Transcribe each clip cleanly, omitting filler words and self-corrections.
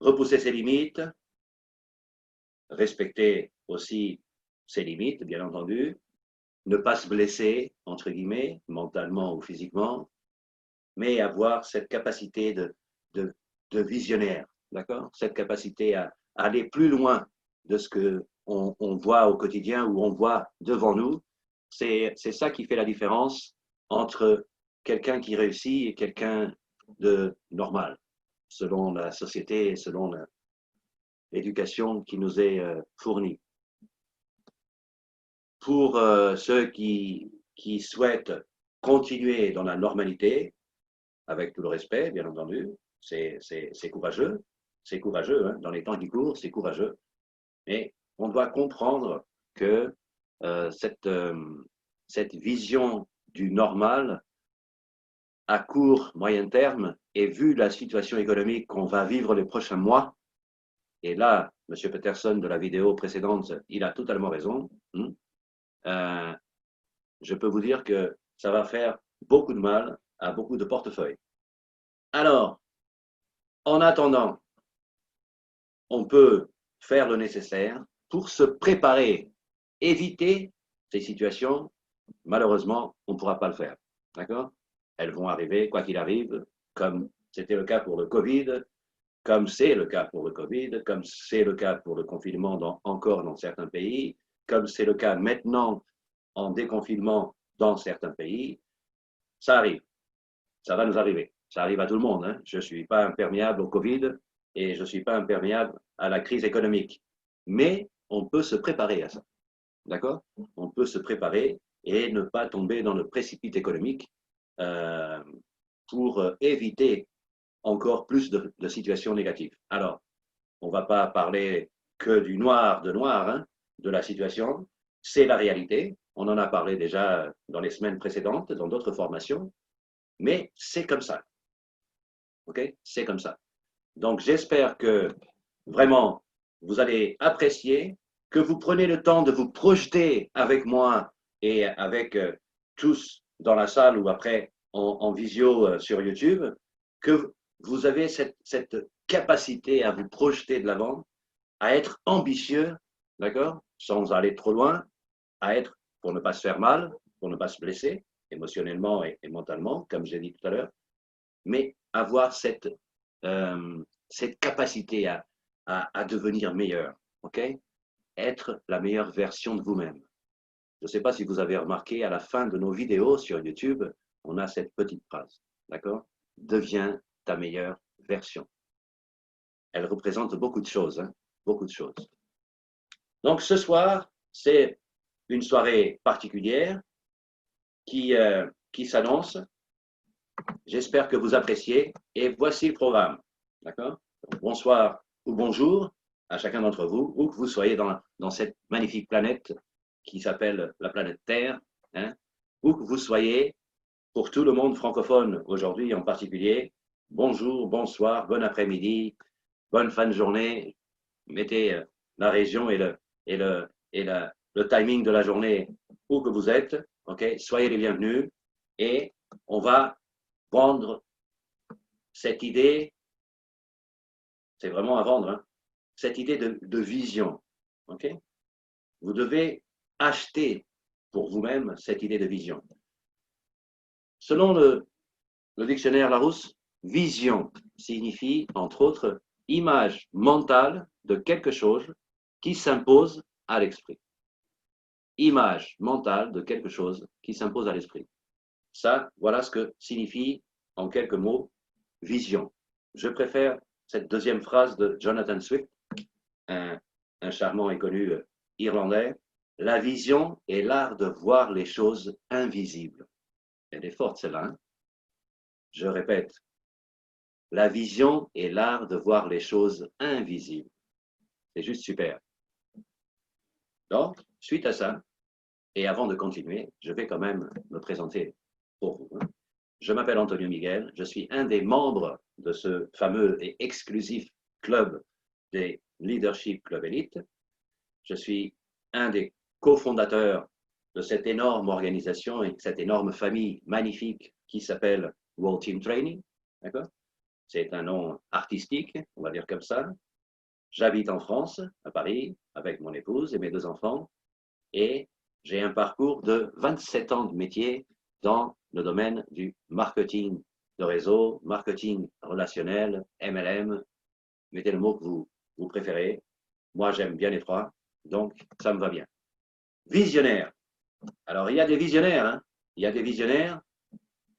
repousser ses limites, respecter aussi ses limites, bien entendu, ne pas se blesser, entre guillemets, mentalement ou physiquement, mais avoir cette capacité de visionnaire, d'accord? Cette capacité à aller plus loin de ce qu'on voit au quotidien ou on voit devant nous. C'est ça qui fait la différence entre quelqu'un qui réussit et quelqu'un de normal, selon la société et selon l'éducation qui nous est fournie. Pour ceux qui souhaitent continuer dans la normalité, avec tout le respect, bien entendu, c'est courageux, hein, dans les temps qui courent, c'est courageux, mais on doit comprendre que cette vision du normal à court, moyen terme, et vu la situation économique qu'on va vivre les prochains mois, et là, M. Peterson de la vidéo précédente, il a totalement raison, je peux vous dire que ça va faire beaucoup de mal à beaucoup de portefeuilles. Alors, en attendant, on peut faire le nécessaire pour se préparer, éviter ces situations. Malheureusement, on ne pourra pas le faire. D'accord? Elles vont arriver, quoi qu'il arrive, comme c'était le cas pour le Covid, comme c'est le cas pour le Covid, comme c'est le cas pour le confinement encore dans certains pays, comme c'est le cas maintenant en déconfinement dans certains pays. Ça arrive. Ça va nous arriver. Ça arrive à tout le monde. Hein. Je ne suis pas imperméable au Covid et je ne suis pas imperméable à la crise économique. Mais on peut se préparer à ça. D'accord? On peut se préparer et ne pas tomber dans le précipice économique pour éviter encore plus de situations négatives. Alors, on ne va pas parler que du noir, hein, de la situation. C'est la réalité. On en a parlé déjà dans les semaines précédentes, dans d'autres formations. Mais c'est comme ça. OK? C'est comme ça. Donc, j'espère que vraiment, vous allez apprécier, que vous prenez le temps de vous projeter avec moi et avec tous dans la salle ou après en visio sur YouTube, que vous avez cette capacité à vous projeter de l'avant, à être ambitieux, d'accord? Sans aller trop loin, à être, pour ne pas se faire mal, pour ne pas se blesser émotionnellement et mentalement, comme j'ai dit tout à l'heure, mais avoir cette capacité à devenir meilleur, ok? Être la meilleure version de vous-même. Je ne sais pas si vous avez remarqué, à la fin de nos vidéos sur YouTube, on a cette petite phrase, d'accord? Deviens ta meilleure version. Elle représente beaucoup de choses, hein? Beaucoup de choses. Donc ce soir, c'est une soirée particulière qui s'annonce. J'espère que vous appréciez et voici le programme. D'accord? Bonsoir ou bonjour à chacun d'entre vous, où que vous soyez dans cette magnifique planète qui s'appelle la planète Terre, hein? Où que vous soyez, pour tout le monde francophone aujourd'hui en particulier, bonjour, bonsoir, bon après-midi, bonne fin de journée. Mettez la région et le timing de la journée où que vous êtes. Okay? Soyez les bienvenus et on va vendre cette idée, c'est vraiment à vendre, hein, cette idée de vision. Okay? Vous devez acheter pour vous-même cette idée de vision. Selon le dictionnaire Larousse, vision signifie, entre autres, image mentale de quelque chose qui s'impose à l'esprit. Image mentale de quelque chose qui s'impose à l'esprit. Ça, voilà ce que signifie, en quelques mots, vision. Je préfère cette deuxième phrase de Jonathan Swift, un charmant et connu irlandais. La vision est l'art de voir les choses invisibles. Elle est forte, celle-là. Hein? Je répète, la vision est l'art de voir les choses invisibles. C'est juste super. Donc, suite à ça, et avant de continuer, je vais quand même me présenter pour vous. Je m'appelle Antonio Miguel, je suis un des membres de ce fameux et exclusif club des Leadership Club Elite. Je suis un des cofondateurs de cette énorme organisation et cette énorme famille magnifique qui s'appelle World Team Training. D'accord? c'est un nom artistique, on va dire comme ça. J'habite en France, à Paris, avec mon épouse et mes 2 enfants, et j'ai un parcours de 27 ans de métier dans le domaine du marketing de réseau, marketing relationnel, MLM, mettez le mot que vous préférez. Moi, j'aime bien les 3, donc ça me va bien. Visionnaire. Alors, il y a des visionnaires, hein. Il y a des visionnaires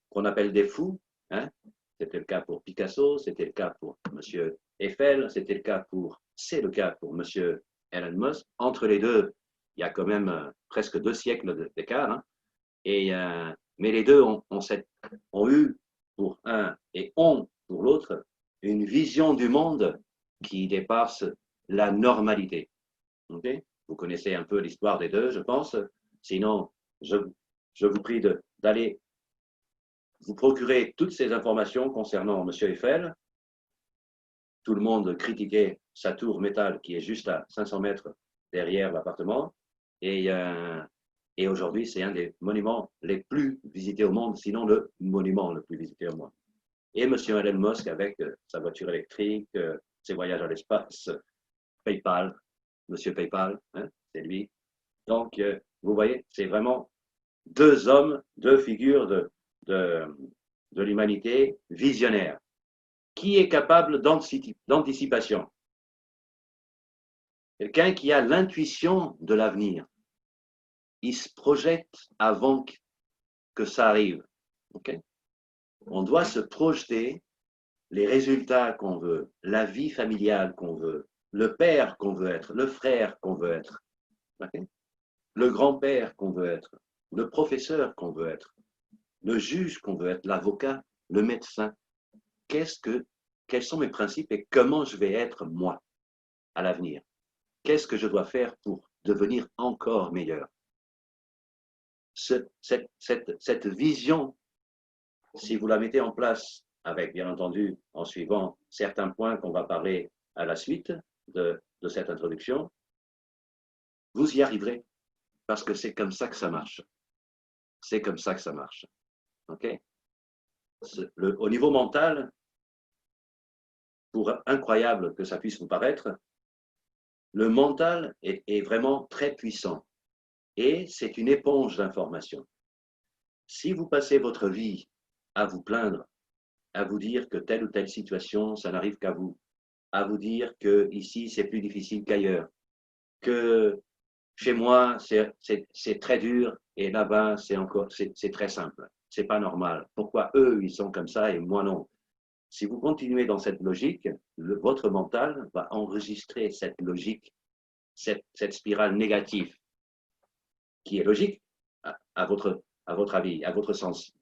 qu'on appelle des fous, hein. C'était le cas pour Picasso, c'était le cas pour M. Eiffel, c'est le cas pour M. Elon Musk. Entre les deux, il y a quand même presque 2 siècles d'écart, hein. Mais les deux ont eu pour un et ont pour l'autre une vision du monde qui dépasse la normalité. Okay? Vous connaissez un peu l'histoire des deux, je pense. Sinon, je vous prie d'aller vous procurer toutes ces informations concernant M. Eiffel. Tout le monde critiquait sa tour métal qui est juste à 500 mètres derrière l'appartement. Et aujourd'hui, c'est un des monuments les plus visités au monde, sinon le monument le plus visité au monde. Et M. Elon Musk avec sa voiture électrique, ses voyages à l'espace, PayPal, M. PayPal, hein, c'est lui. Donc, vous voyez, c'est vraiment 2 hommes, 2 figures de l'humanité visionnaires. Qui est capable d'anticipation? Quelqu'un qui a l'intuition de l'avenir. Il se projette avant que ça arrive. Okay? On doit se projeter les résultats qu'on veut, la vie familiale qu'on veut, le père qu'on veut être, le frère qu'on veut être, okay? Le grand-père qu'on veut être, le professeur qu'on veut être, le juge qu'on veut être, l'avocat, le médecin. Quels sont mes principes et comment je vais être moi à l'avenir? Qu'est-ce que je dois faire pour devenir encore meilleur? Cette vision, si vous la mettez en place avec, bien entendu, en suivant certains points qu'on va parler à la suite de cette introduction, vous y arriverez parce que c'est comme ça que ça marche. C'est comme ça que ça marche. Okay? Au niveau mental, pour incroyable que ça puisse vous paraître, le mental est vraiment très puissant et c'est une éponge d'informations. Si vous passez votre vie à vous plaindre, à vous dire que telle ou telle situation, ça n'arrive qu'à vous, à vous dire que ici c'est plus difficile qu'ailleurs, que chez moi c'est très dur et là-bas c'est très simple, c'est pas normal. Pourquoi eux ils sont comme ça et moi non? Si vous continuez dans cette logique, votre mental va enregistrer cette logique, cette spirale négative, qui est logique à votre avis, à votre sens,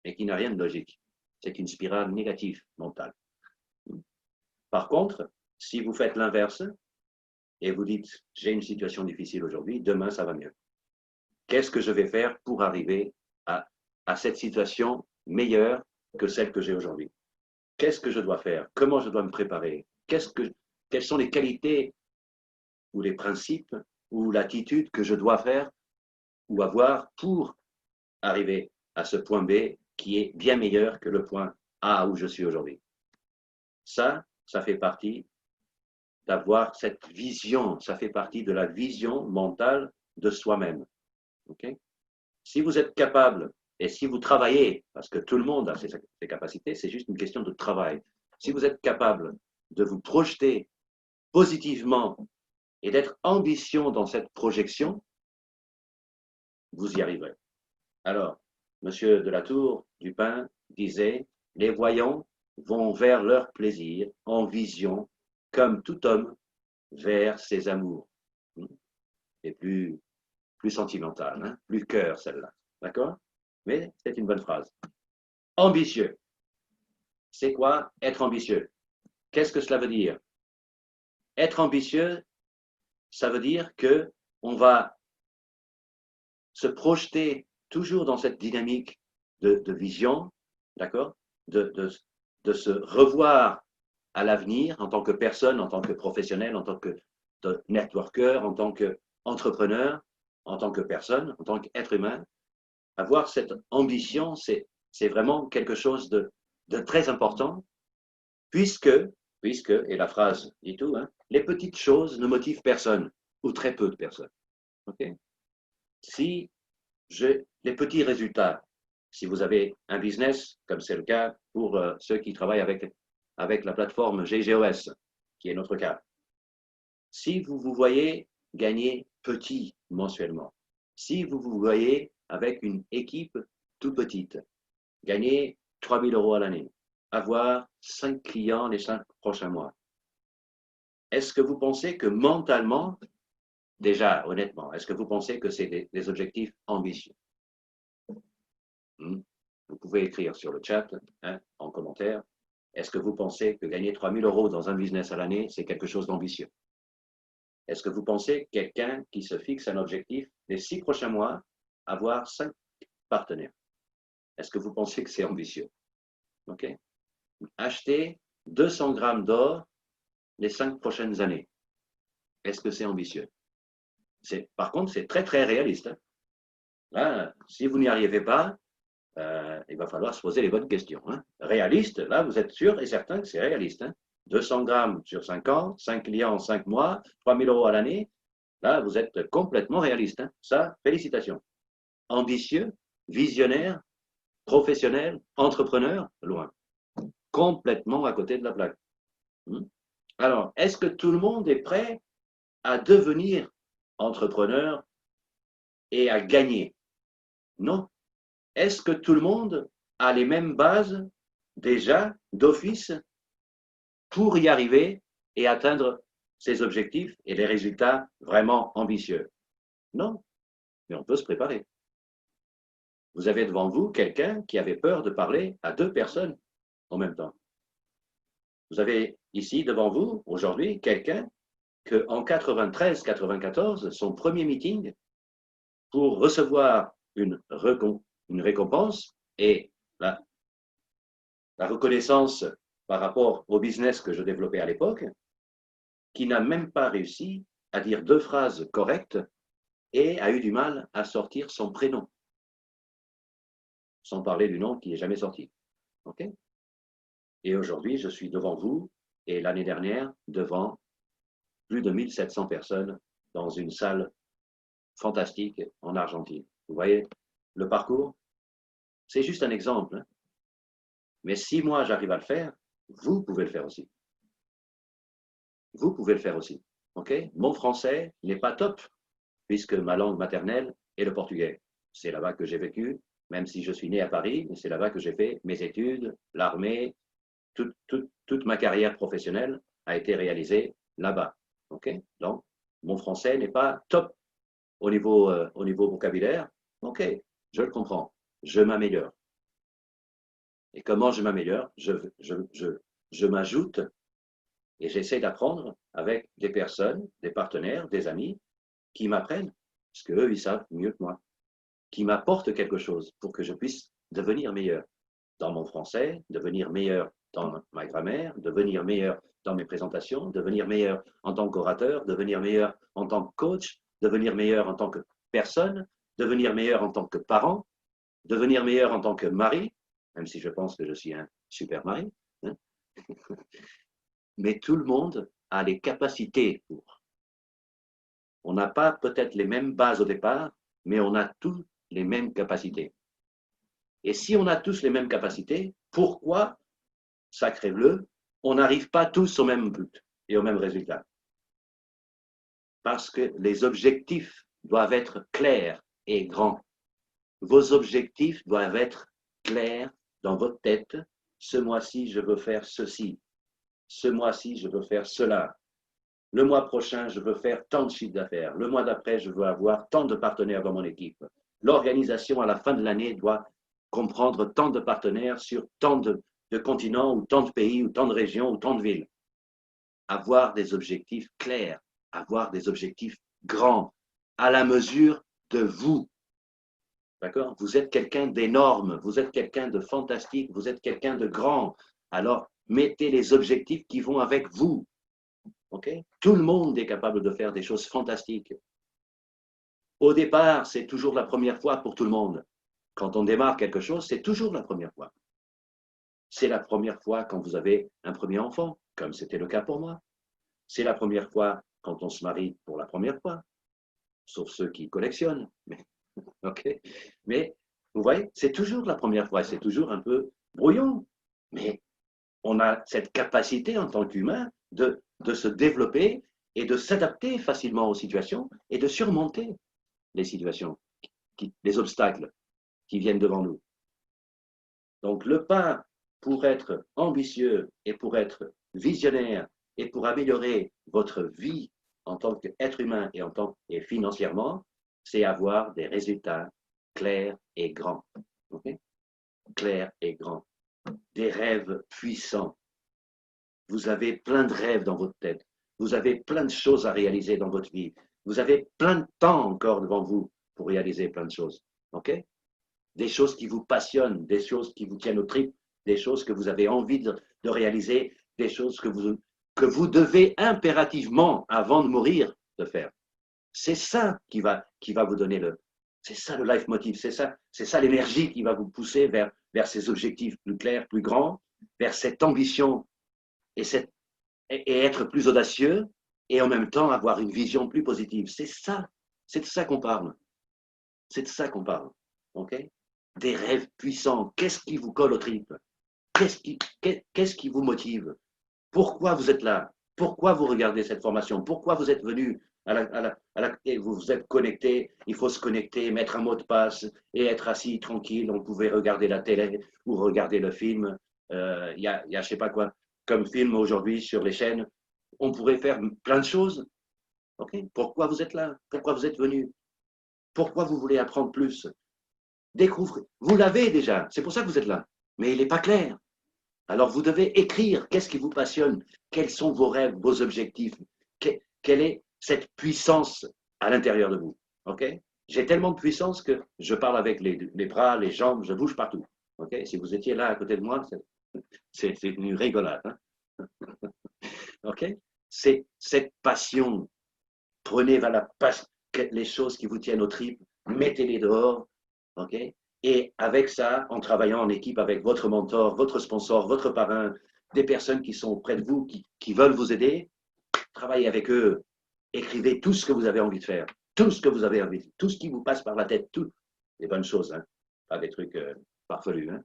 mais qui n'a rien de logique. C'est une spirale négative mentale. Par contre, si vous faites l'inverse et vous dites « j'ai une situation difficile aujourd'hui, demain ça va mieux ». Qu'est-ce que je vais faire pour arriver à cette situation meilleure que celle que j'ai aujourd'hui? Qu'est-ce que je dois faire? Comment je dois me préparer? Quelles sont les qualités ou les principes ou l'attitude que je dois faire ou avoir pour arriver à ce point B qui est bien meilleur que le point A où je suis aujourd'hui? Ça fait partie d'avoir cette vision, ça fait partie de la vision mentale de soi-même. Okay? Si vous êtes capable et si vous travaillez, parce que tout le monde a ses capacités, c'est juste une question de travail. Si vous êtes capable de vous projeter positivement et d'être ambitieux dans cette projection, vous y arriverez. Alors, Monsieur de la Tour du Pin disait, les voyants vont vers leur plaisir en vision, comme tout homme vers ses amours. Et plus sentimentale, hein, plus cœur celle-là. D'accord? Mais c'est une bonne phrase. Ambitieux. C'est quoi être ambitieux? Qu'est-ce que cela veut dire? Être ambitieux, ça veut dire que on va se projeter toujours dans cette dynamique de vision, d'accord? De se revoir à l'avenir en tant que personne, en tant que professionnel, en tant que networker, en tant qu'entrepreneur, en tant que personne, en tant qu'être humain. Avoir cette ambition, c'est vraiment quelque chose de très important, Puisque, et la phrase dit tout, hein, les petites choses ne motivent personne, ou très peu de personnes. Okay? Si les petits résultats, si vous avez un business, comme c'est le cas pour ceux qui travaillent avec la plateforme GGOS, qui est notre cas, si vous vous voyez gagner petit mensuellement, si vous vous voyez avec une équipe tout petite, gagner 3 000 € à l'année, avoir 5 clients les 5 prochains mois, est-ce que vous pensez que mentalement, déjà, honnêtement, est-ce que vous pensez que c'est des objectifs ambitieux? Vous pouvez écrire sur le chat, hein, en commentaire, est-ce que vous pensez que gagner 3 000 € dans un business à l'année, c'est quelque chose d'ambitieux? Est-ce que vous pensez que quelqu'un qui se fixe un objectif, les 6 prochains mois, avoir 5 partenaires? Est-ce que vous pensez que c'est ambitieux? OK? Acheter 200 grammes d'or les 5 prochaines années. Est-ce que c'est ambitieux? Par contre, c'est très, très réaliste. Hein? Là, si vous n'y arrivez pas, il va falloir se poser les bonnes questions. Hein? Réaliste, là, vous êtes sûr et certain que c'est réaliste. Hein? 200 grammes sur 5 ans, 5 clients en 5 mois, 3 000 € à l'année. Là, vous êtes complètement réaliste. Hein? Ça, félicitations. Ambitieux, visionnaire, professionnel, entrepreneur, loin. Complètement à côté de la plaque. Alors, est-ce que tout le monde est prêt à devenir entrepreneur et à gagner? Non. Est-ce que tout le monde a les mêmes bases déjà d'office pour y arriver et atteindre ses objectifs et les résultats vraiment ambitieux? Non, mais on peut se préparer. Vous avez devant vous quelqu'un qui avait peur de parler à 2 personnes en même temps. Vous avez ici devant vous, aujourd'hui, quelqu'un qu'en 93-94, son premier meeting, pour recevoir une récompense et la reconnaissance par rapport au business que je développais à l'époque, qui n'a même pas réussi à dire 2 phrases correctes et a eu du mal à sortir son prénom, sans parler du nom qui n'est jamais sorti. Okay? Et aujourd'hui, je suis devant vous et l'année dernière, devant plus de 1700 personnes dans une salle fantastique en Argentine. Vous voyez le parcours? C'est juste un exemple. Hein? Mais si moi j'arrive à le faire, vous pouvez le faire aussi. Vous pouvez le faire aussi. Okay? Mon français n'est pas top, puisque ma langue maternelle est le portugais. C'est là-bas que j'ai vécu, même si je suis né à Paris, mais c'est là-bas que j'ai fait mes études, l'armée, toute ma carrière professionnelle a été réalisée là-bas. Okay? Donc, mon français n'est pas top au niveau vocabulaire. Ok, je le comprends. Je m'améliore. Et comment je m'améliore? Je m'ajoute et j'essaie d'apprendre avec des personnes, des partenaires, des amis qui m'apprennent, parce qu'eux, ils savent mieux que moi, qui m'apportent quelque chose pour que je puisse devenir meilleur dans mon français, devenir meilleur dans ma grammaire, devenir meilleur dans mes présentations, devenir meilleur en tant qu'orateur, devenir meilleur en tant que coach, devenir meilleur en tant que personne, devenir meilleur en tant que parent, devenir meilleur en tant que mari, même si je pense que je suis un super mari. Hein? Mais tout le monde a les capacités pour. On n'a pas peut-être les mêmes bases au départ, mais on a tous les mêmes capacités. Et si on a tous les mêmes capacités, pourquoi, sacré-bleu, on n'arrive pas tous au même but et au même résultat? Parce que les objectifs doivent être clairs et grands. Vos objectifs doivent être clairs dans votre tête. Ce mois-ci, je veux faire ceci. Ce mois-ci, je veux faire cela. Le mois prochain, je veux faire tant de chiffres d'affaires. Le mois d'après, je veux avoir tant de partenaires dans mon équipe. L'organisation, à la fin de l'année, doit comprendre tant de partenaires sur tant de continents, ou tant de pays, ou tant de régions, ou tant de villes. Avoir des objectifs clairs, avoir des objectifs grands, à la mesure de vous. D'accord? Vous êtes quelqu'un d'énorme, vous êtes quelqu'un de fantastique, vous êtes quelqu'un de grand. Alors, mettez les objectifs qui vont avec vous. Okay? Tout le monde est capable de faire des choses fantastiques. Au départ, c'est toujours la première fois pour tout le monde. Quand on démarre quelque chose, c'est toujours la première fois. C'est la première fois quand vous avez un premier enfant, comme c'était le cas pour moi. C'est la première fois quand on se marie pour la première fois, sauf ceux qui collectionnent. Okay. Mais vous voyez, c'est toujours la première fois, c'est toujours un peu brouillon. Mais on a cette capacité en tant qu'humain de se développer et de s'adapter facilement aux situations et de surmonter les situations, les obstacles qui viennent devant nous. Donc le pas pour être ambitieux et pour être visionnaire et pour améliorer votre vie en tant qu'être humain et financièrement, c'est avoir des résultats clairs et grands. Okay? Clairs et grands. Des rêves puissants. Vous avez plein de rêves dans votre tête. Vous avez plein de choses à réaliser dans votre vie. Vous avez plein de temps encore devant vous pour réaliser plein de choses. OK? Des choses qui vous passionnent, des choses qui vous tiennent aux tripes, des choses que vous avez envie de réaliser, des choses que vous devez impérativement, avant de mourir, de faire. C'est ça qui va vous donner c'est ça le life motive, c'est ça l'énergie qui va vous pousser vers ces objectifs plus clairs, plus grands, vers cette ambition et, et être plus audacieux et en même temps avoir une vision plus positive. C'est de ça qu'on parle. C'est de ça qu'on parle. OK? Des rêves puissants. Qu'est-ce qui vous colle aux tripes? Qu'est-ce qui vous motive? Pourquoi vous êtes là? Pourquoi vous regardez cette formation? Pourquoi vous êtes venu et vous vous êtes connecté? Il faut se connecter, mettre un mot de passe et être assis tranquille. On pouvait regarder la télé ou regarder le film. Il y a je ne sais pas quoi, comme film aujourd'hui sur les chaînes. On pourrait faire plein de choses. Okay? Pourquoi vous êtes là? Pourquoi vous êtes venu? Pourquoi vous voulez apprendre plus? Découvrez. Vous l'avez déjà. C'est pour ça que vous êtes là. Mais il n'est pas clair. Alors vous devez écrire qu'est-ce qui vous passionne, quels sont vos rêves, vos objectifs, quelle est cette puissance à l'intérieur de vous. Okay? J'ai tellement de puissance que je parle avec les bras, les jambes, je bouge partout. Okay? Si vous étiez là à côté de moi, c'est une rigolade. Hein? Okay? C'est cette passion. Prenez les choses qui vous tiennent aux tripes, mettez-les dehors. Okay? Et avec ça, en travaillant en équipe avec votre mentor, votre sponsor, votre parrain, des personnes qui sont près de vous, qui veulent vous aider, travaillez avec eux. Écrivez tout ce que vous avez envie de faire, tout ce que vous avez envie, tout ce qui vous passe par la tête, tout. Des bonnes choses, hein? Pas des trucs farfelus. Hein?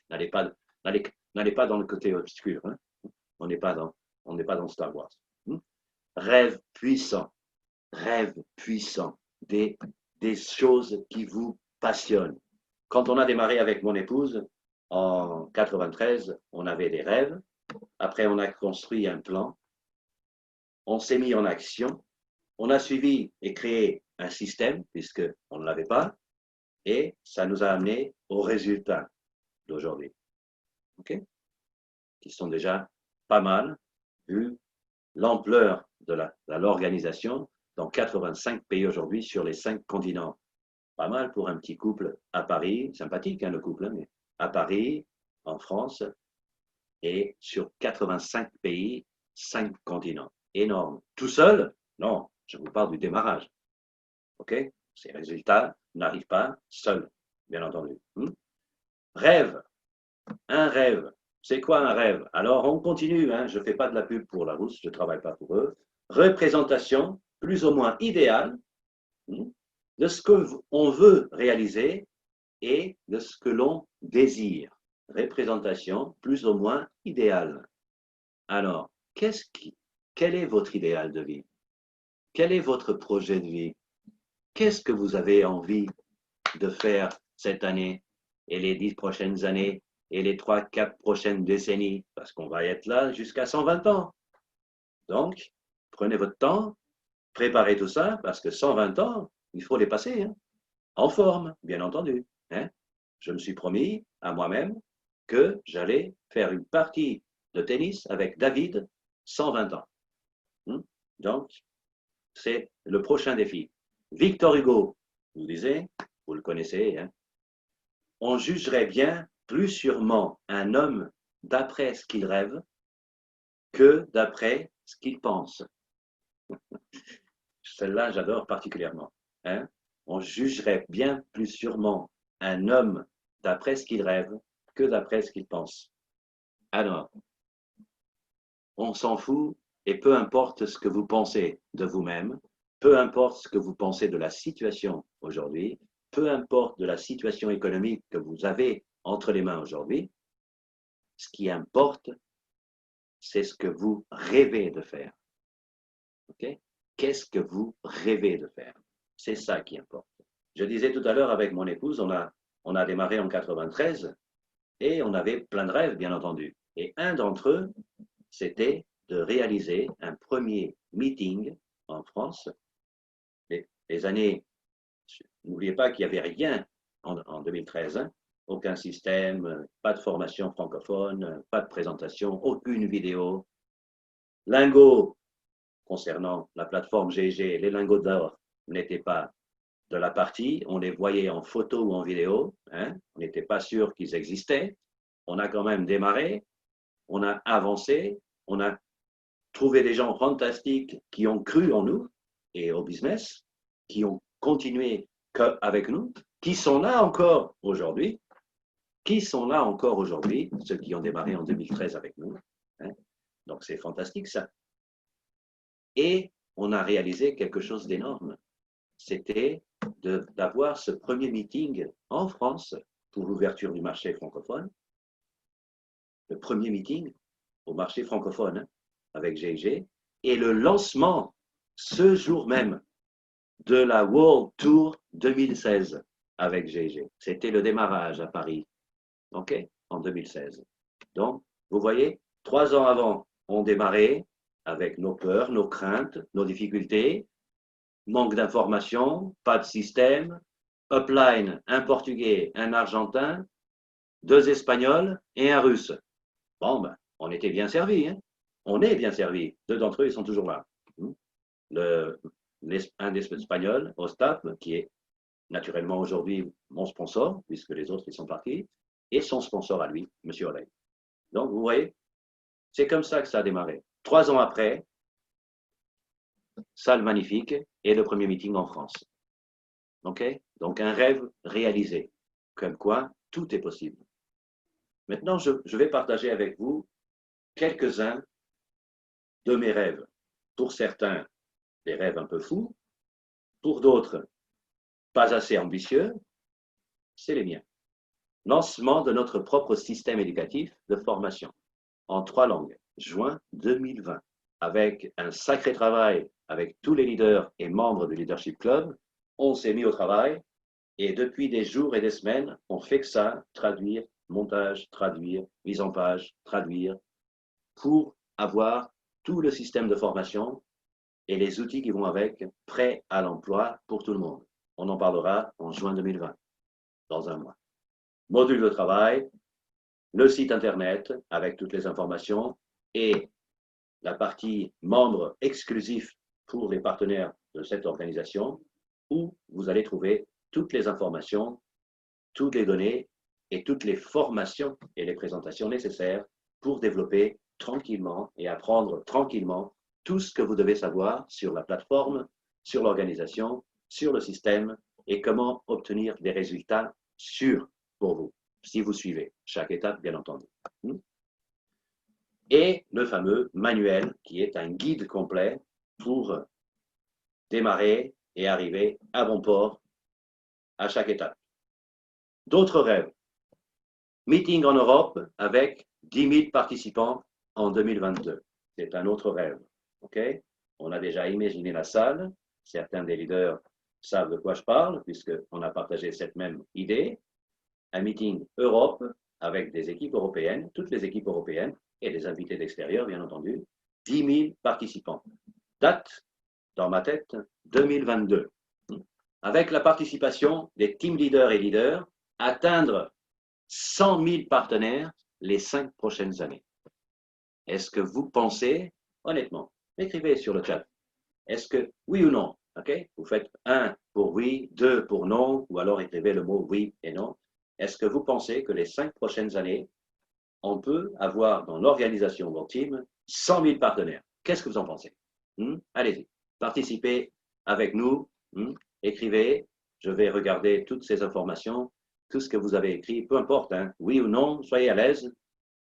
N'allez pas dans le côté obscur. Hein? On n'est pas dans Star Wars. Rêve puissant, des choses qui vous passionnent. Quand on a démarré avec mon épouse, en 93, on avait des rêves. Après, on a construit un plan. On s'est mis en action. On a suivi et créé un système, puisqu'on ne l'avait pas. Et ça nous a amené aux résultats d'aujourd'hui. Okay? Qui sont déjà pas mal, vu l'ampleur de l'organisation dans 85 pays aujourd'hui sur les 5 continents. Pas mal pour un petit couple à Paris, sympathique hein, le couple, hein, mais à Paris, en France, et sur 85 pays, 5 continents. Énorme. Tout seul? Non, je vous parle du démarrage. OK? Ces résultats n'arrivent pas seuls, bien entendu. Rêve. Un rêve. C'est quoi un rêve? Alors, on continue. Hein, je ne fais pas de la pub pour la Rousse, je ne travaille pas pour eux. Représentation plus ou moins idéale de ce qu'on veut réaliser et de ce que l'on désire. Représentation plus ou moins idéale. Alors, quel est votre idéal de vie? Quel est votre projet de vie? Qu'est-ce que vous avez envie de faire cette année et les 10 prochaines années et les 3-4 prochaines décennies? Parce qu'on va être là jusqu'à 120 ans. Donc, prenez votre temps, préparez tout ça, parce que 120 ans, il faut les passer, hein, en forme, bien entendu. Hein. Je me suis promis à moi-même que j'allais faire une partie de tennis avec David 120 ans. Donc, c'est le prochain défi. Victor Hugo nous disait, vous le connaissez, hein, on jugerait bien plus sûrement un homme d'après ce qu'il rêve que d'après ce qu'il pense. Celle-là, j'adore particulièrement. Hein. On jugerait bien plus sûrement un homme d'après ce qu'il rêve que d'après ce qu'ils pensent. Alors, on s'en fout et peu importe ce que vous pensez de vous-même, peu importe ce que vous pensez de la situation aujourd'hui, peu importe de la situation économique que vous avez entre les mains aujourd'hui, ce qui importe, c'est ce que vous rêvez de faire. Okay? Qu'est-ce que vous rêvez de faire? C'est ça qui importe. Je disais tout à l'heure avec mon épouse, on a démarré en 93 et on avait plein de rêves, bien entendu. Et un d'entre eux, c'était de réaliser un premier meeting en France. Les années, n'oubliez pas qu'il n'y avait rien en 2013, hein, aucun système, pas de formation francophone, pas de présentation, aucune vidéo. Lingots, concernant la plateforme GG, les lingots d'or n'étaient pas de la partie, on les voyait en photo ou en vidéo, hein, on n'était pas sûr qu'ils existaient. On a quand même démarré, on a avancé, on a trouvé des gens fantastiques qui ont cru en nous et au business, qui ont continué avec nous, qui sont là encore aujourd'hui, ceux qui ont démarré en 2013 avec nous. Hein. Donc c'est fantastique ça. Et on a réalisé quelque chose d'énorme. C'était d'avoir ce premier meeting en France pour l'ouverture du marché francophone. Le premier meeting au marché francophone, hein, avec GIG, et le lancement ce jour même de la World Tour 2016 avec GIG. C'était le démarrage à Paris, ok, en 2016. Donc, vous voyez, 3 ans avant, on démarrait avec nos peurs, nos craintes, nos difficultés, manque d'informations, pas de système, upline, un Portugais, un Argentin, 2 Espagnols et un Russe. Bon, ben, on était bien servis, hein. On est bien servis. 2 d'entre eux, ils sont toujours là. Un des Espagnols, Ostap, qui est naturellement aujourd'hui mon sponsor, puisque les autres, ils sont partis, et son sponsor à lui, M. Oley. Donc, vous voyez, c'est comme ça que ça a démarré. 3 ans après, salle magnifique et le premier meeting en France. OK? Donc, un rêve réalisé. Comme quoi, tout est possible. Maintenant, je vais partager avec vous quelques-uns de mes rêves. Pour certains, des rêves un peu fous. Pour d'autres, pas assez ambitieux. C'est les miens. Lancement de notre propre système éducatif de formation en 3 langues, juin 2020, avec un sacré travail avec tous les leaders et membres du Leadership Club. On s'est mis au travail et depuis des jours et des semaines, on fait que ça, traduire, montage, traduire, mise en page, traduire, pour avoir tout le système de formation et les outils qui vont avec, prêts à l'emploi pour tout le monde. On en parlera en juin 2020, dans un mois. Module de travail, le site internet avec toutes les informations et la partie membre exclusif pour les partenaires de cette organisation où vous allez trouver toutes les informations, toutes les données et toutes les formations et les présentations nécessaires pour développer tranquillement et apprendre tranquillement tout ce que vous devez savoir sur la plateforme, sur l'organisation, sur le système et comment obtenir des résultats sûrs pour vous, si vous suivez chaque étape, bien entendu. Et le fameux manuel qui est un guide complet pour démarrer et arriver à bon port à chaque étape. D'autres rêves. Meeting en Europe avec 10 000 participants en 2022. C'est un autre rêve. Okay? On a déjà imaginé la salle. Certains des leaders savent de quoi je parle puisqu'on a partagé cette même idée. Un meeting Europe avec des équipes européennes, toutes les équipes européennes et des invités d'extérieur, bien entendu. 10 000 participants. Date, dans ma tête, 2022. Avec la participation des team leaders et leaders, atteindre 100 000 partenaires les 5 prochaines années. Est-ce que vous pensez, honnêtement, écrivez sur le chat, est-ce que oui ou non, ok? Vous faites 1 pour oui, 2 pour non, ou alors écrivez le mot oui et non. Est-ce que vous pensez que les 5 prochaines années, on peut avoir dans l'organisation de votre team 100 000 partenaires? Qu'est-ce que vous en pensez? Allez-y, participez avec nous, écrivez, je vais regarder toutes ces informations tout ce que vous avez écrit, peu importe, hein, oui ou non, soyez à l'aise,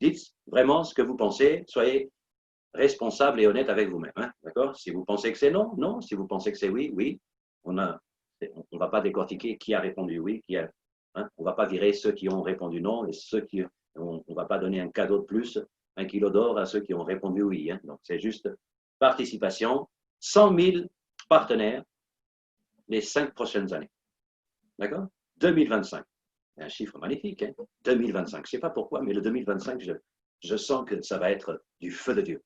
dites vraiment ce que vous pensez, soyez responsable et honnête avec vous-même. Hein, d'accord? Si vous pensez que c'est non, non. Si vous pensez que c'est oui, oui. On ne va pas décortiquer qui a répondu oui, on ne va pas virer ceux qui ont répondu non et ceux qui, on ne va pas donner un cadeau de plus, 1 kilo d'or à ceux qui ont répondu oui. Hein. Donc, c'est juste participation, 100 000 partenaires les 5 prochaines années. D'accord? 2025. Un chiffre magnifique, hein? 2025. Je ne sais pas pourquoi, mais le 2025, je sens que ça va être du feu de Dieu.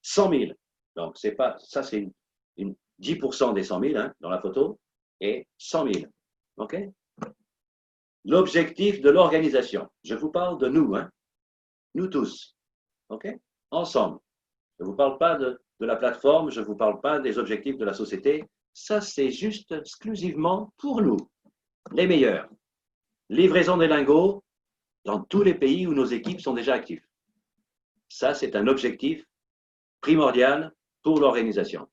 100 000. Donc, c'est pas, ça, c'est 10% des 100 000 hein, dans la photo et 100 000. OK? L'objectif de l'organisation. Je vous parle de nous, hein? Nous tous. OK? Ensemble. Je ne vous parle pas de la plateforme, je ne vous parle pas des objectifs de la société. Ça, c'est juste exclusivement pour nous, les meilleurs. Livraison des lingots dans tous les pays où nos équipes sont déjà actives. Ça, c'est un objectif primordial pour l'organisation.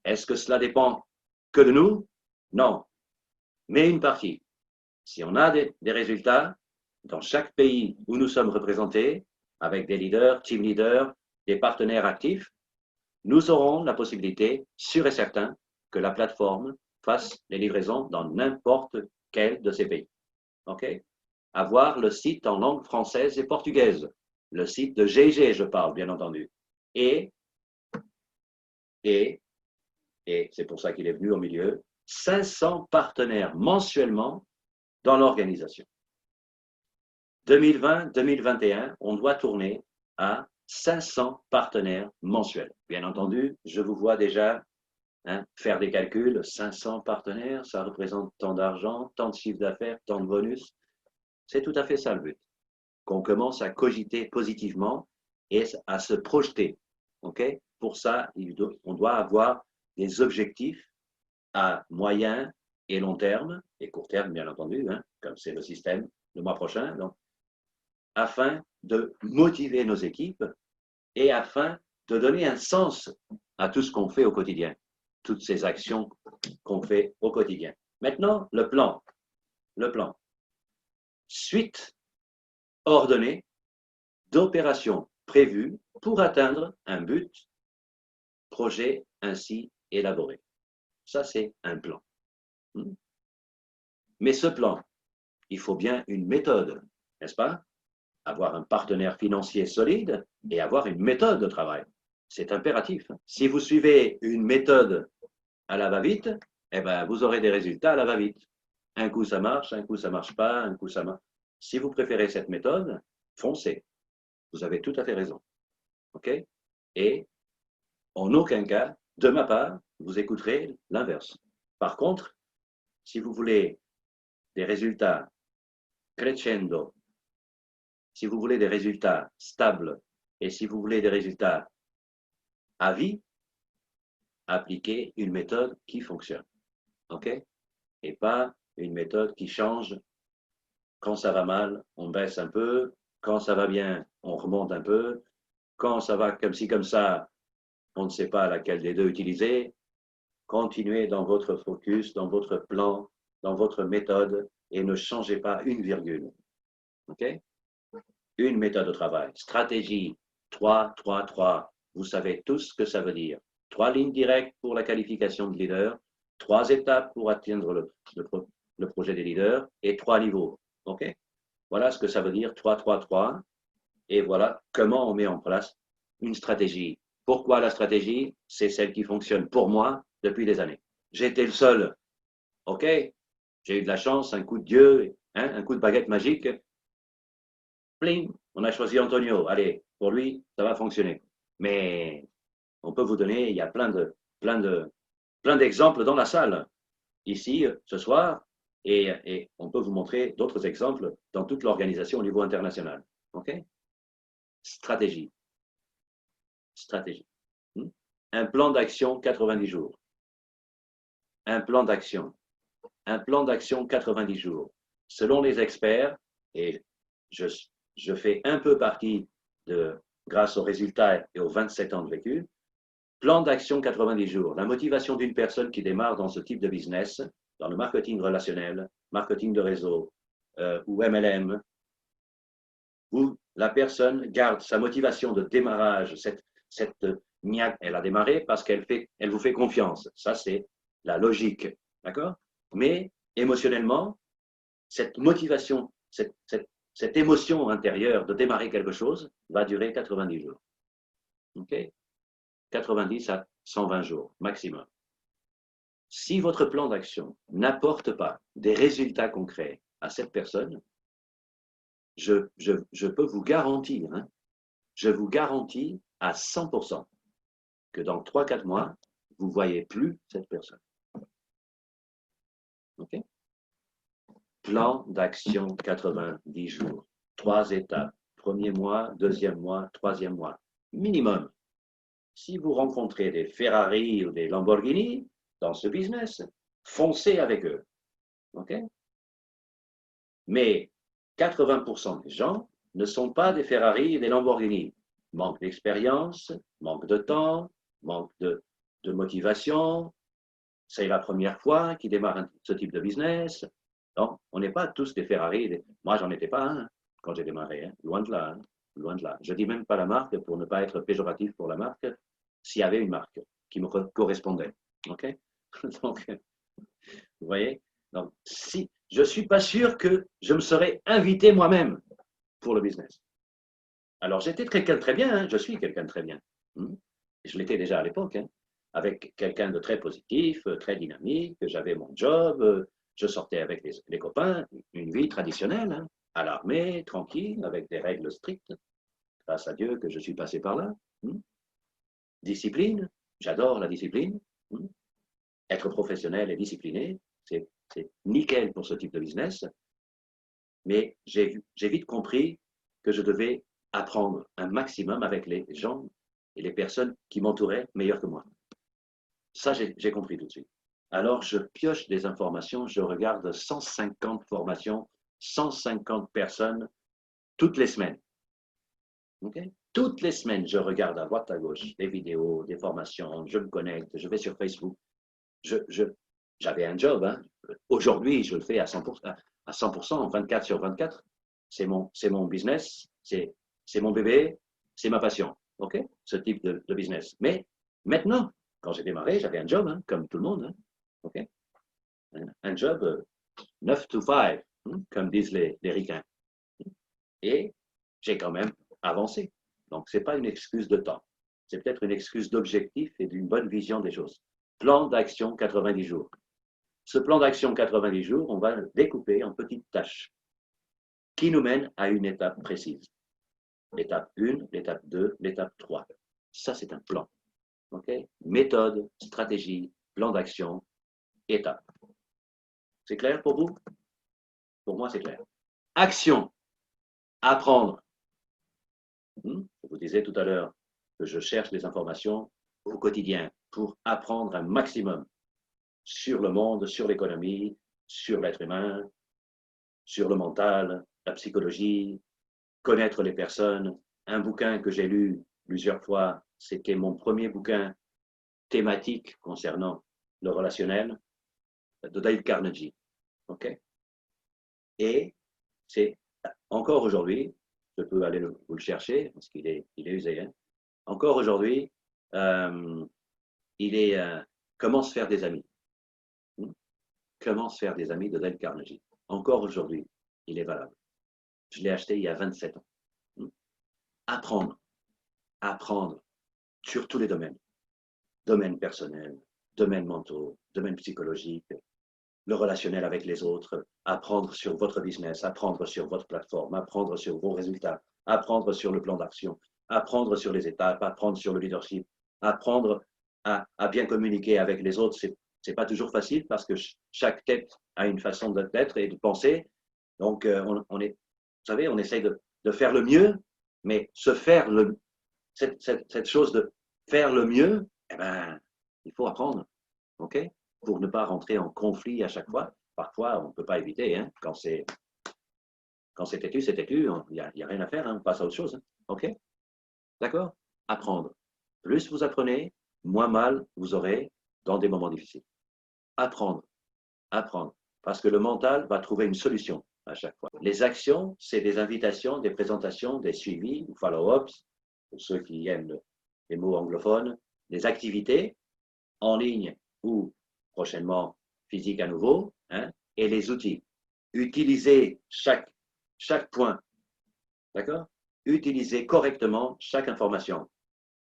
Est-ce que cela dépend que de nous? Non, mais une partie. Si on a des résultats dans chaque pays où nous sommes représentés, avec des leaders, team leaders, des partenaires actifs, nous aurons la possibilité, sûr et certain, que la plateforme fasse les livraisons dans n'importe quel de ces pays. OK? Avoir le site en langue française et portugaise. Le site de GG, je parle, bien entendu. Et c'est pour ça qu'il est venu au milieu, 500 partenaires mensuellement dans l'organisation. 2020-2021, on doit tourner à 500 partenaires mensuels. Bien entendu, je vous vois déjà faire des calculs. 500 partenaires, ça représente tant d'argent, tant de chiffre d'affaires, tant de bonus. C'est tout à fait ça le but. Qu'on commence à cogiter positivement et à se projeter. Okay? Pour ça, on doit avoir des objectifs à moyen et long terme, et court terme, bien entendu, hein, comme c'est le système le mois prochain, donc, afin de motiver nos équipes et afin de donner un sens à tout ce qu'on fait au quotidien, toutes ces actions qu'on fait au quotidien. Maintenant, le plan. Le plan. Suite ordonnée d'opérations prévues pour atteindre un but, projet ainsi élaboré. Ça, c'est un plan. Mais ce plan, il faut bien une méthode, n'est-ce pas? Avoir un partenaire financier solide et avoir une méthode de travail. C'est impératif. Si vous suivez une méthode à la va-vite, eh ben, vous aurez des résultats à la va-vite. Un coup, ça marche, un coup, ça marche pas, un coup, ça marche. Si vous préférez cette méthode, foncez. Vous avez tout à fait raison. OK? Et en aucun cas, de ma part, vous écouterez l'inverse. Par contre, si vous voulez des résultats crescendo, si vous voulez des résultats stables et si vous voulez des résultats à vie, appliquez une méthode qui fonctionne. OK? Et pas une méthode qui change. Quand ça va mal, on baisse un peu. Quand ça va bien, on remonte un peu. Quand ça va comme ci, comme ça, on ne sait pas laquelle des deux utiliser. Continuez dans votre focus, dans votre plan, dans votre méthode et ne changez pas une virgule. OK? Une méthode de travail. Stratégie 3, 3, 3. Vous savez tous ce que ça veut dire. 3 lignes directes pour la qualification de leader, 3 étapes pour atteindre le projet des leaders et 3 niveaux. OK? Voilà ce que ça veut dire 3, 3, 3. Et voilà comment on met en place une stratégie. Pourquoi la stratégie? C'est celle qui fonctionne pour moi depuis des années. J'ai été le seul. OK? J'ai eu de la chance, un coup de Dieu, un coup de baguette magique. Pling, on a choisi Antonio. Allez, pour lui, ça va fonctionner. Mais on peut vous donner, il y a plein d'exemples dans la salle, ici, ce soir, et on peut vous montrer d'autres exemples dans toute l'organisation au niveau international. OK? Stratégie. Stratégie. Un plan d'action 90 jours. Un plan d'action. Un plan d'action 90 jours. Selon les experts, et je fais un peu partie grâce aux résultats et aux 27 ans de vécu, plan d'action 90 jours. La motivation d'une personne qui démarre dans ce type de business, dans le marketing relationnel, marketing de réseau, ou MLM, où la personne garde sa motivation de démarrage, cette niaque, elle a démarré parce elle vous fait confiance. Ça, c'est la logique, d'accord? Mais émotionnellement, cette motivation, cette émotion intérieure de démarrer quelque chose va durer 90 jours. OK? 90 à 120 jours maximum. Si votre plan d'action n'apporte pas des résultats concrets à cette personne, je peux vous garantir, hein, je vous garantis à 100% que dans 3-4 mois, vous ne voyez plus cette personne. OK? Plan d'action 90 jours. 3 étapes. Premier mois, deuxième mois, troisième mois. Minimum. Si vous rencontrez des Ferrari ou des Lamborghini dans ce business, foncez avec eux. OK? Mais 80% des gens ne sont pas des Ferrari et des Lamborghini. Manque d'expérience, manque de temps, manque de motivation. C'est la première fois qu'ils démarrent ce type de business. Donc, on n'est pas tous des Ferrari. Moi, j'en étais pas un quand j'ai démarré. Hein. Loin de là. Hein. Loin de là. Je ne dis même pas la marque pour ne pas être péjoratif pour la marque, s'il y avait une marque qui me correspondait. OK? Donc, vous voyez? Donc, si je ne suis pas sûr que je me serais invité moi-même pour le business. Alors, j'étais quelqu'un de très bien, hein, je suis quelqu'un de très bien. Je l'étais déjà à l'époque, hein, avec quelqu'un de très positif, très dynamique, j'avais mon job, je sortais avec les copains, une vie traditionnelle, hein, à l'armée, tranquille, avec des règles strictes. Grâce à Dieu que je suis passé par là. Discipline, j'adore la discipline. Être professionnel et discipliné, c'est nickel pour ce type de business. Mais j'ai vite compris que je devais apprendre un maximum avec les gens et les personnes qui m'entouraient meilleurs que moi. Ça, j'ai compris tout de suite. Alors, je pioche des informations, je regarde 150 formations, 150 personnes toutes les semaines. Okay? Toutes les semaines, je regarde à droite, à gauche, des vidéos, des formations, je me connecte, je vais sur Facebook. J'avais un job. Hein. Aujourd'hui, je le fais à 100%, 24 sur 24. C'est mon business, c'est mon bébé, c'est ma passion. OK? Ce type de business. Mais maintenant, quand j'ai démarré, j'avais un job, hein, comme tout le monde. Hein. OK? Un job 9 to 5, comme disent les ricains. Et j'ai quand même avancé. Donc, ce n'est pas une excuse de temps. C'est peut-être une excuse d'objectif et d'une bonne vision des choses. Plan d'action 90 jours. Ce plan d'action 90 jours, on va le découper en petites tâches qui nous mènent à une étape précise. L'étape 1, l'étape 2, l'étape 3. Ça, c'est un plan. Okay? Méthode, stratégie, plan d'action, étape. C'est clair pour vous? Pour moi, c'est clair. Action. Apprendre. Je vous disais tout à l'heure que je cherche des informations au quotidien pour apprendre un maximum sur le monde, sur l'économie, sur l'être humain, sur le mental, la psychologie, connaître les personnes. Un bouquin que j'ai lu plusieurs fois, c'était mon premier bouquin thématique concernant le relationnel de Dale Carnegie. Okay? Et c'est encore aujourd'hui, je peux aller vous le chercher parce qu'il est usé. Hein? Encore aujourd'hui, il est Comment se faire des amis. Comment se faire des amis de Dale Carnegie. Encore aujourd'hui, il est valable. Je l'ai acheté il y a 27 ans. Apprendre sur tous les domaines. Domaine personnel, domaine mentaux, domaine psychologique, le relationnel avec les autres, apprendre sur votre business, apprendre sur votre plateforme, apprendre sur vos résultats, apprendre sur le plan d'action, apprendre sur les étapes, apprendre sur le leadership, apprendre à bien communiquer avec les autres. C'est pas toujours facile parce que chaque tête a une façon d'être et de penser. Donc, vous savez, on essaye de faire le mieux, mais cette chose de faire le mieux, eh ben, il faut apprendre, OK? Pour ne pas rentrer en conflit à chaque fois. Parfois, on ne peut pas éviter, hein? Quand c'est têtu, c'est têtu, il n'y a rien à faire, hein? On passe à autre chose, hein? OK? D'accord? Apprendre. Plus vous apprenez, moins mal vous aurez dans des moments difficiles. Apprendre. Parce que le mental va trouver une solution. à chaque fois. Les actions, c'est des invitations, des présentations, des suivis, ou follow-ups, pour ceux qui aiment les mots anglophones, des activités en ligne ou prochainement physique à nouveau, hein, et les outils. Utilisez chaque point, d'accord? Utilisez correctement chaque information.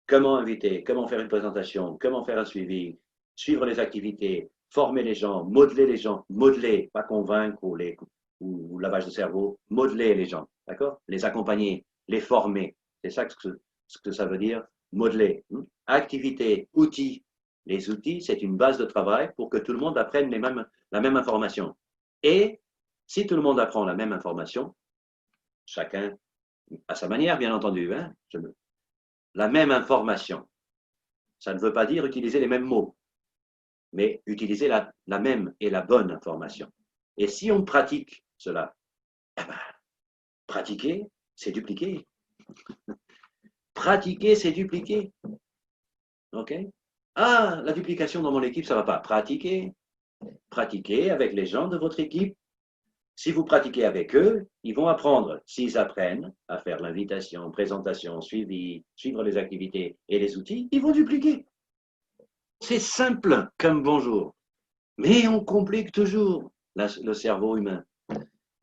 Comment inviter, comment faire une présentation, comment faire un suivi, suivre les activités, former les gens, modeler, pas convaincre ou lavage de cerveau, modeler les gens, d'accord? Les accompagner, les former, c'est ça ce que ça veut dire, modeler. Activité, outils. Les outils, c'est une base de travail pour que tout le monde apprenne la même information. Et si tout le monde apprend la même information, chacun à sa manière, bien entendu, hein, la même information. Ça ne veut pas dire utiliser les mêmes mots, mais utiliser la même et la bonne information. Et si on pratique cela, eh ben, pratiquer, c'est dupliquer. Pratiquer, c'est dupliquer. OK? Ah, la duplication dans mon équipe, ça ne va pas. Pratiquer. Pratiquer avec les gens de votre équipe. Si vous pratiquez avec eux, ils vont apprendre. S'ils apprennent à faire l'invitation, présentation, suivi, suivre les activités et les outils, ils vont dupliquer. C'est simple comme bonjour. Mais on complique toujours le cerveau humain.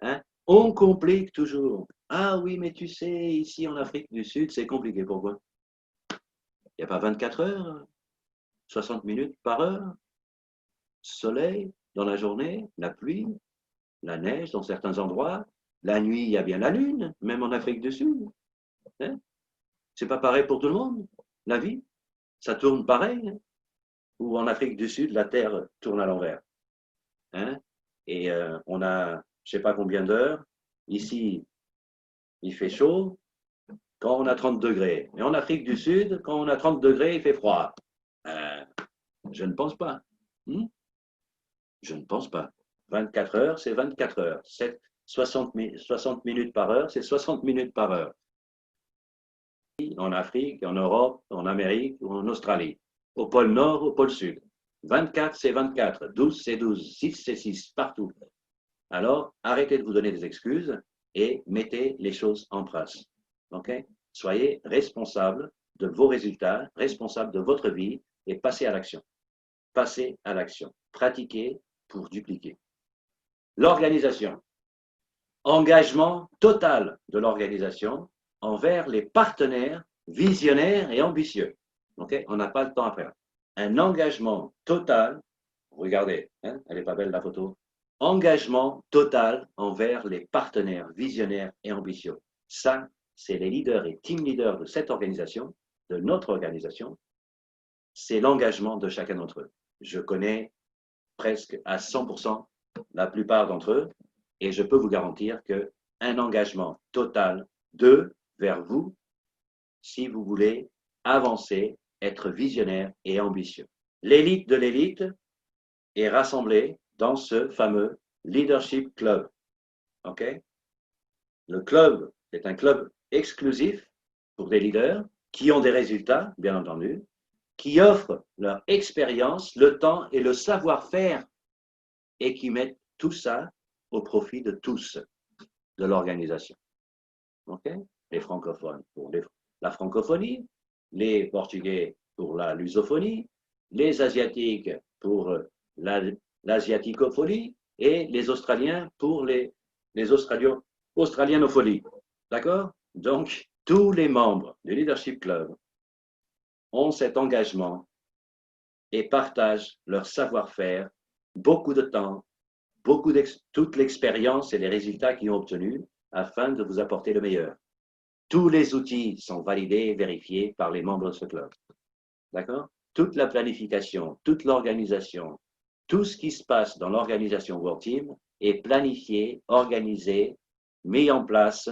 Hein? On complique toujours. Ah oui, mais tu sais, ici en Afrique du Sud, c'est compliqué. Pourquoi? Il n'y a pas 24 heures, 60 minutes par heure, soleil dans la journée, la pluie, la neige dans certains endroits, la nuit, il y a bien la lune, même en Afrique du Sud. Hein? C'est pas pareil pour tout le monde. La vie, ça tourne pareil. Hein? Ou en Afrique du Sud, la Terre tourne à l'envers. Hein? Et on a, je sais pas combien d'heures. Ici, il fait chaud quand on a 30 degrés. Et en Afrique du Sud, quand on a 30 degrés, il fait froid. Je ne pense pas. Je ne pense pas. 24 heures, c'est 24 heures. 60 minutes par heure, c'est 60 minutes par heure. En Afrique, en Europe, en Amérique ou en Australie. Au pôle Nord, au pôle Sud. 24, c'est 24. 12, c'est 12. 6, c'est 6. Partout. Alors, arrêtez de vous donner des excuses et mettez les choses en place. OK? Soyez responsable de vos résultats, responsable de votre vie et passez à l'action. Passez à l'action. Pratiquez pour dupliquer. L'organisation. Engagement total de l'organisation envers les partenaires visionnaires et ambitieux. Okay? On n'a pas le temps à faire. Un engagement total, regardez, hein, elle n'est pas belle la photo, engagement total envers les partenaires visionnaires et ambitieux. Ça, c'est les leaders et team leaders de cette organisation, de notre organisation, c'est l'engagement de chacun d'entre eux. Je connais presque à 100% la plupart d'entre eux, et je peux vous garantir qu'un engagement total d'eux vers vous, si vous voulez avancer, être visionnaire et ambitieux. L'élite de l'élite est rassemblée dans ce fameux Leadership Club. OK? Le club est un club exclusif pour des leaders qui ont des résultats, bien entendu, qui offrent leur expérience, le temps et le savoir-faire et qui mettent tout ça au profit de tous, de l'organisation. Okay? Les francophones pour la francophonie, les portugais pour la lusophonie, les asiatiques pour l'asiaticophonie et les australiens pour les australianophonies. D'accord? Donc, tous les membres du Leadership Club ont cet engagement et partagent leur savoir-faire, beaucoup de temps, toute l'expérience et les résultats qu'ils ont obtenus afin de vous apporter le meilleur. Tous les outils sont validés et vérifiés par les membres de ce club. D'accord? Toute la planification, toute l'organisation, tout ce qui se passe dans l'organisation World Team est planifié, organisé, mis en place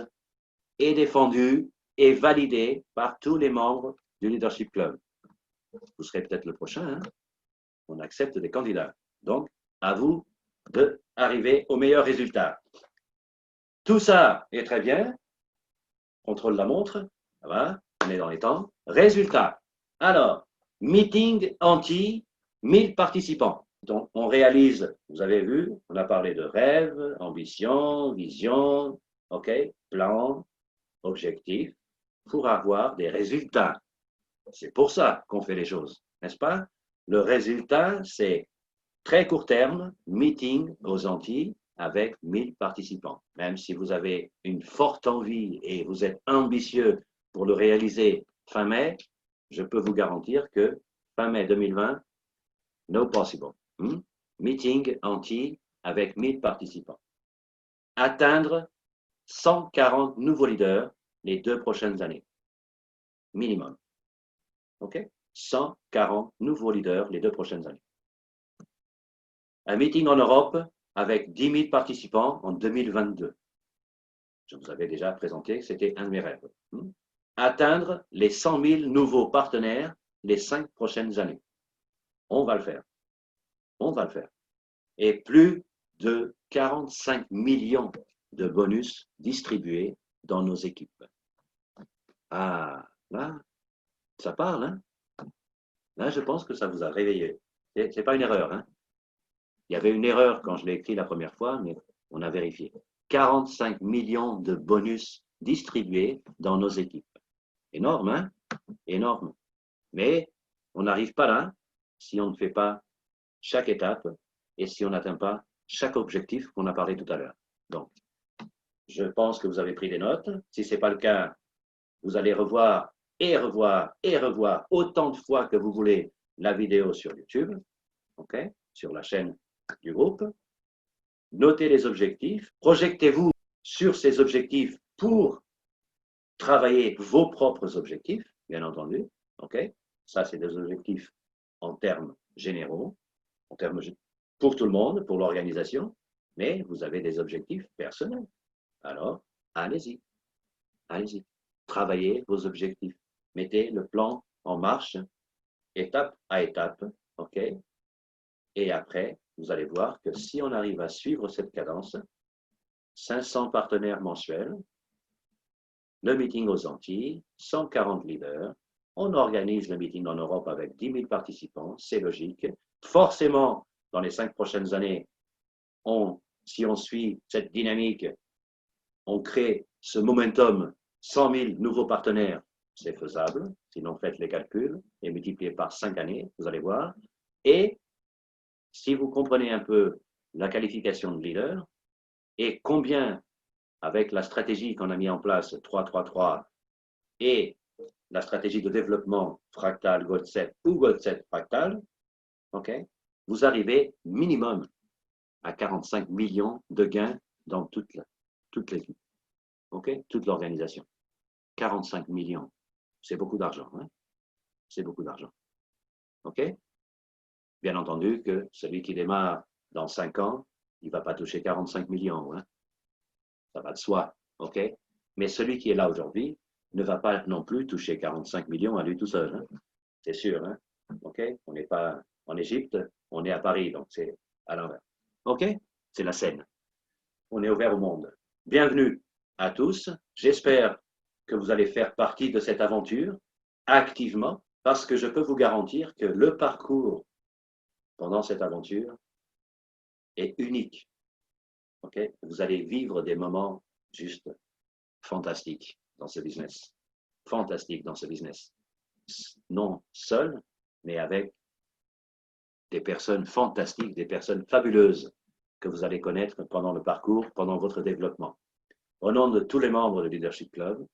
et défendu et validé par tous les membres du Leadership Club. Vous serez peut-être le prochain. Hein? On accepte des candidats. Donc, à vous d'arriver au meilleur résultat. Tout ça est très bien. Contrôle la montre. Ça va, on est dans les temps. Résultat. Alors, meeting anti, 1000 participants. Donc, on réalise, vous avez vu, on a parlé de rêve, ambition, vision, ok, plan, objectif, pour avoir des résultats. C'est pour ça qu'on fait les choses, n'est-ce pas? Le résultat, c'est très court terme, meeting aux Antilles avec 1000 participants. Même si vous avez une forte envie et vous êtes ambitieux pour le réaliser fin mai, je peux vous garantir que fin mai 2020, no possible. Meeting Antilles avec 1000 participants. Atteindre 140 nouveaux leaders les 2 prochaines années. Minimum. OK? 140 nouveaux leaders les 2 prochaines années. Un meeting en Europe avec 10 000 participants en 2022. Je vous avais déjà présenté que c'était un de mes rêves. Atteindre les 100 000 nouveaux partenaires les 5 prochaines années. On va le faire. On va le faire. Et plus de 45 millions de bonus distribués dans nos équipes. Ah, là, ça parle, hein? Là, je pense que ça vous a réveillé. C'est pas une erreur, hein? Il y avait une erreur quand je l'ai écrit la première fois, mais on a vérifié. 45 millions de bonus distribués dans nos équipes. Énorme, hein? Énorme. Mais on n'arrive pas là si on ne fait pas chaque étape et si on n'atteint pas chaque objectif qu'on a parlé tout à l'heure. Donc, je pense que vous avez pris des notes. Si ce n'est pas le cas, vous allez revoir et revoir et revoir autant de fois que vous voulez la vidéo sur YouTube, okay, sur la chaîne du groupe. Notez les objectifs, projectez-vous sur ces objectifs pour travailler vos propres objectifs, bien entendu. Okay. Ça, c'est des objectifs en termes généraux, en termes pour tout le monde, pour l'organisation, mais vous avez des objectifs personnels. Alors, allez-y, allez-y. Travaillez vos objectifs. Mettez le plan en marche, étape à étape, ok? Et après, vous allez voir que si on arrive à suivre cette cadence, 500 partenaires mensuels, le meeting aux Antilles, 140 leaders, on organise le meeting en Europe avec 10 000 participants, c'est logique. Forcément, dans les 5 prochaines années, si on suit cette dynamique, on crée ce momentum, 100 000 nouveaux partenaires, c'est faisable. Sinon, faites les calculs et multipliez par 5 années, vous allez voir. Et si vous comprenez un peu la qualification de leader et combien, avec la stratégie qu'on a mis en place, 3-3-3, et la stratégie de développement fractal, Goal-Set ou Goal-Set fractal, okay, vous arrivez minimum à 45 millions de gains dans toute l'équipe, okay, toute l'organisation. 45 millions, c'est beaucoup d'argent, hein? C'est beaucoup d'argent. OK? Bien entendu que celui qui démarre dans 5 ans, il ne va pas toucher 45 millions, hein? Ça va de soi, OK? Mais celui qui est là aujourd'hui ne va pas non plus toucher 45 millions à lui tout seul, hein? C'est sûr, hein? OK? On n'est pas en Égypte, on est à Paris, donc c'est à l'envers. OK? C'est la scène. On est ouvert au monde. Bienvenue à tous. J'espère que vous allez faire partie de cette aventure activement, parce que je peux vous garantir que le parcours pendant cette aventure est unique. Okay? Vous allez vivre des moments juste fantastiques dans ce business. Fantastiques dans ce business. Non seul, mais avec des personnes fantastiques, des personnes fabuleuses que vous allez connaître pendant le parcours, pendant votre développement. Au nom de tous les membres du Leadership Club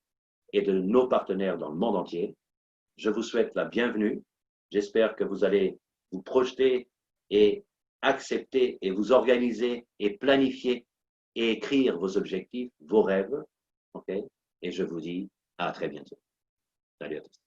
et de nos partenaires dans le monde entier, je vous souhaite la bienvenue. J'espère que vous allez vous projeter et accepter et vous organiser et planifier et écrire vos objectifs, vos rêves. Okay? Et je vous dis à très bientôt. Salut à tous.